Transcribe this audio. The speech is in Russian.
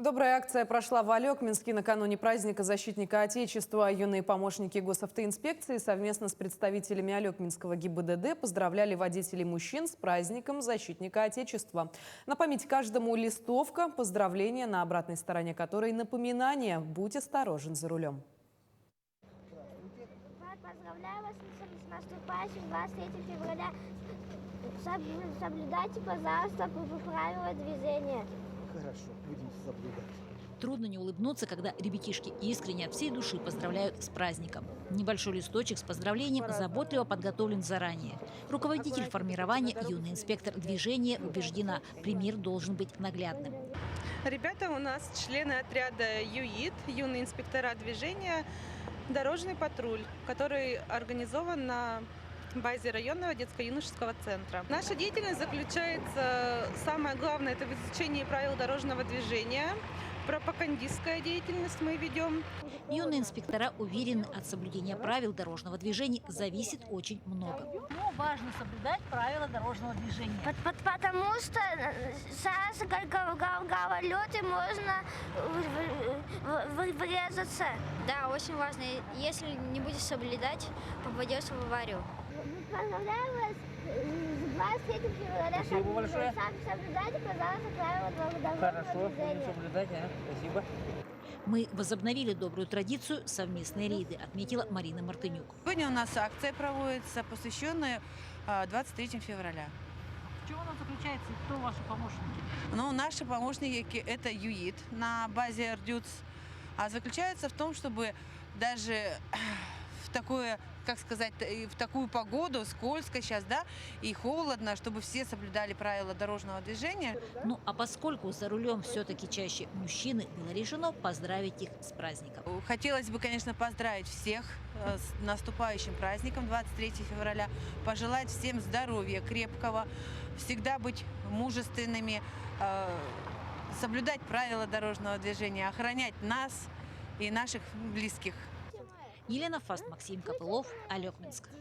Добрая акция прошла в Алекминске накануне праздника защитника Отечества. Юные помощники госавтоинспекции совместно с представителями Алекминского ГИБДД поздравляли водителей мужчин с праздником защитника Отечества. На память каждому листовка, поздравления, на обратной стороне которой напоминание: будь осторожен за рулем. Поздравляю вас с наступающим 23 февраля. Соблюдайте, пожалуйста, правила движения. Хорошо, будем соблюдать. Трудно не улыбнуться, когда ребятишки искренне от всей души поздравляют с праздником. Небольшой листочек с поздравлением заботливо подготовлен заранее. Руководитель формирования, юный инспектор движения, убеждена, пример должен быть наглядным. Ребята у нас члены отряда ЮИД, юные инспектора движения, дорожный патруль, который организован на базе районного детско-юношеского центра. Наша деятельность заключается, самое главное, это в изучении правил дорожного движения. Пропагандистская деятельность мы ведем. Юные инспектора уверены, от соблюдения правил дорожного движения зависит очень много. Почему важно соблюдать правила дорожного движения? Потому что сейчас, как говорят, можно врезаться. Да, очень важно. Если не будешь соблюдать, попадешь в аварию. Поздравляю вас с 23 февраля. Спасибо большое. Соблюдайте, пожалуйста, правила дорожного Хорошо, движения. будем соблюдать, спасибо. Мы возобновили добрую традицию совместной рейды, отметила Марина Мартынюк. Сегодня у нас акция проводится, посвященная 23 февраля. В чем она заключается и кто ваши помощники? Ну, наши помощники – это ЮИД на базе РДЮЦ. А заключается в том, чтобы даже в такое, как сказать, в такую погоду, скользко сейчас, да, и холодно, чтобы все соблюдали правила дорожного движения. Ну а поскольку за рулем все-таки чаще мужчины, было решено поздравить их с праздником. Хотелось бы, конечно, поздравить всех с наступающим праздником 23 февраля, пожелать всем здоровья крепкого, всегда быть мужественными, соблюдать правила дорожного движения, охранять нас и наших близких. Елена Фаст, Максим Копылов, Алекминск.